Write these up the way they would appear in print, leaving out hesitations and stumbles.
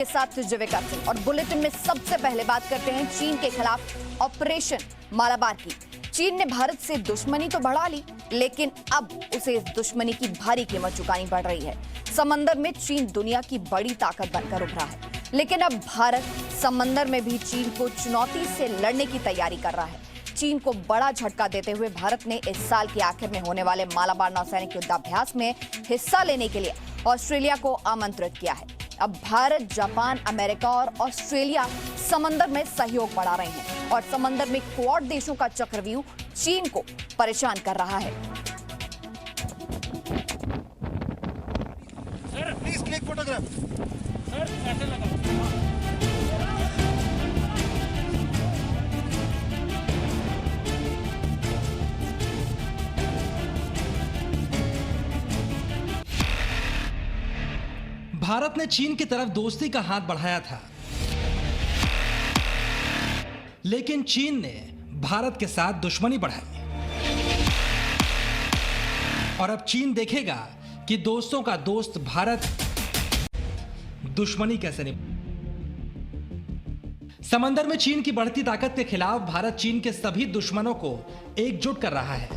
के साथ जवेकर सिंह और बुलेटिन में सबसे पहले बात करते हैं चीन के खिलाफ ऑपरेशन मालाबार की। चीन ने भारत से दुश्मनी तो बढ़ा ली, लेकिन अब उसे इस दुश्मनी की भारी कीमत चुकानी पड़ रही है। समंदर में चीन दुनिया की बड़ी ताकत बनकर उभरा है, लेकिन अब भारत समंदर में भी चीन को चुनौती से लड़ने की तैयारी कर रहा है। चीन को बड़ा झटका देते हुए भारत ने इस साल के आखिर में होने वाले मालाबार नौसैनिक युद्धाभ्यास में हिस्सा लेने के लिए ऑस्ट्रेलिया को आमंत्रित किया है। अब भारत, जापान, अमेरिका और ऑस्ट्रेलिया समंदर में सहयोग बढ़ा रहे हैं और समंदर में क्वाड देशों का चक्रव्यूह चीन को परेशान कर रहा है। Sir please click photograph. Sir ऐसे लगा। भारत ने चीन की तरफ दोस्ती का हाथ बढ़ाया था, लेकिन चीन ने भारत के साथ दुश्मनी बढ़ाई और अब चीन देखेगा कि दोस्तों का दोस्त भारत दुश्मनी कैसे निभाए। समंदर में चीन की बढ़ती ताकत के खिलाफ भारत चीन के सभी दुश्मनों को एकजुट कर रहा है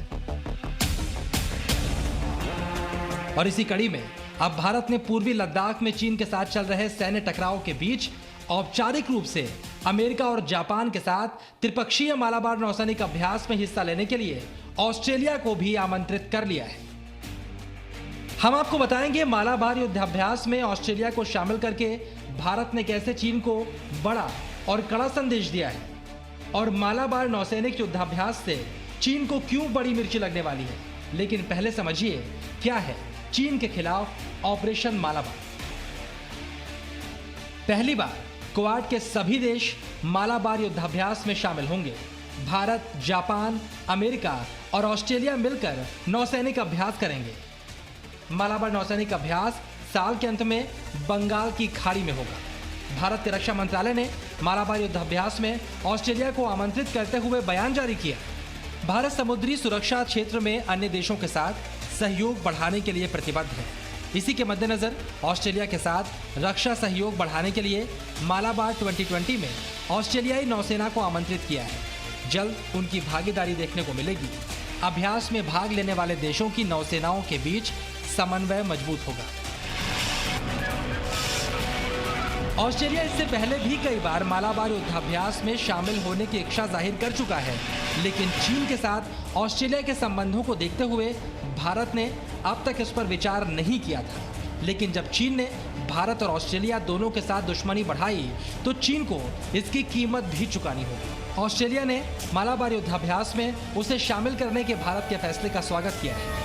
और इसी कड़ी में अब भारत ने पूर्वी लद्दाख में चीन के साथ चल रहे सैन्य टकराव के बीच औपचारिक रूप से अमेरिका और जापान के साथ त्रिपक्षीय मालाबार नौसैनिक अभ्यास में हिस्सा लेने के लिए ऑस्ट्रेलिया को भी आमंत्रित कर लिया है। हम आपको बताएंगे मालाबार युद्धाभ्यास में ऑस्ट्रेलिया को शामिल करके भारत ने कैसे चीन को बड़ा और कड़ा संदेश दिया है और मालाबार नौसैनिक युद्धाभ्यास से चीन को क्यों बड़ी मिर्ची लगने वाली है। लेकिन पहले समझिए क्या है चीन के खिलाफ ऑपरेशन मालाबार। पहली बार क्वाड के सभी देश मालाबार युद्धाभ्यास में शामिल होंगे। भारत, जापान, अमेरिका और ऑस्ट्रेलिया मिलकर नौसैनिक अभ्यास करेंगे। मालाबार नौसैनिक अभ्यास साल के अंत में बंगाल की खाड़ी में होगा। भारत के रक्षा मंत्रालय ने मालाबार युद्धाभ्यास में ऑस्ट्रेलिया को आमंत्रित करते हुए बयान जारी किया। भारत समुद्री सुरक्षा क्षेत्र में अन्य देशों के साथ सहयोग बढ़ाने के लिए प्रतिबद्ध है। इसी के मद्देनजर ऑस्ट्रेलिया के साथ रक्षा सहयोग बढ़ाने के लिए मालाबार 2020 में ऑस्ट्रेलियाई नौसेना को आमंत्रित किया है। जल्द उनकी भागीदारी देखने को मिलेगी। अभ्यास में भाग लेने वाले देशों की नौसेनाओं के बीच समन्वय मजबूत होगा। ऑस्ट्रेलिया इससे पहले भी कई बार मालाबार युद्धाभ्यास में शामिल होने की इच्छा जाहिर कर चुका है, लेकिन चीन के साथ ऑस्ट्रेलिया के संबंधों को देखते हुए भारत ने अब तक इस पर विचार नहीं किया था। लेकिन जब चीन ने भारत और ऑस्ट्रेलिया दोनों के साथ दुश्मनी बढ़ाई तो चीन को इसकी कीमत भी चुकानी होगी। ऑस्ट्रेलिया ने मालाबार युद्धाभ्यास में उसे शामिल करने के भारत के फैसले का स्वागत किया है।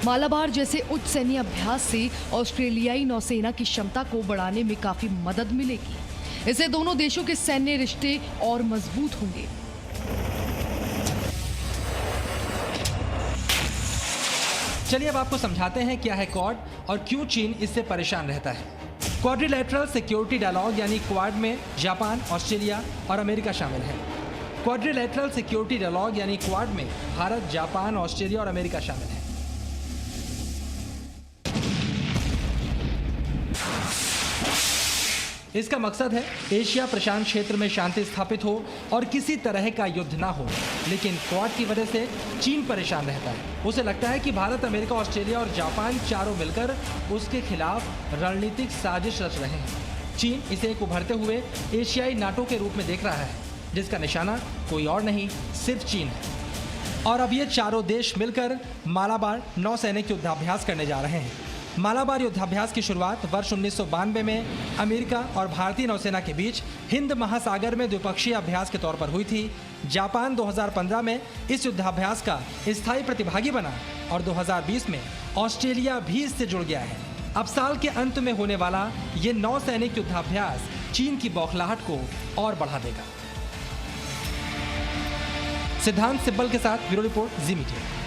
मालाबार जैसे उच्च सैन्य अभ्यास से ऑस्ट्रेलियाई नौसेना की क्षमता को बढ़ाने में काफी मदद मिलेगी। इससे दोनों देशों के सैन्य रिश्ते और मजबूत होंगे। चलिए अब आपको समझाते हैं क्या है क्वाड और क्यों चीन इससे परेशान रहता है। क्वाड्रिलैटरल सिक्योरिटी डायलॉग यानी क्वाड में जापान, ऑस्ट्रेलिया और अमेरिका शामिल है। क्वाड्रिलैटरल सिक्योरिटी डायलॉग यानी क्वाड में भारत, जापान, ऑस्ट्रेलिया और अमेरिका शामिल है। इसका मकसद है एशिया प्रशांत क्षेत्र में शांति स्थापित हो और किसी तरह का युद्ध ना हो। लेकिन क्वाड की वजह से चीन परेशान रहता है। उसे लगता है कि भारत, अमेरिका, ऑस्ट्रेलिया और जापान चारों मिलकर उसके खिलाफ रणनीतिक साजिश रच रहे हैं। चीन इसे एक उभरते हुए एशियाई नाटो के रूप में देख रहा है, जिसका निशाना कोई और नहीं सिर्फ चीन है। और अब ये चारों देश मिलकर मालाबार नौसैनिक युद्धाभ्यास करने जा रहे हैं। मालाबार युद्धाभ्यास की शुरुआत वर्ष 1992 में अमेरिका और भारतीय नौसेना के बीच हिंद महासागर में द्विपक्षीय अभ्यास के तौर पर हुई थी। जापान 2015 में इस युद्धाभ्यास का स्थायी प्रतिभागी बना और 2020 में ऑस्ट्रेलिया भी इससे जुड़ गया है। अब साल के अंत में होने वाला ये नौसैनिक युद्धाभ्यास चीन की बौखलाहट को और बढ़ा देगा। सिद्धांत सिब्बल के साथ ब्यूरो रिपोर्ट, जी मीडिया।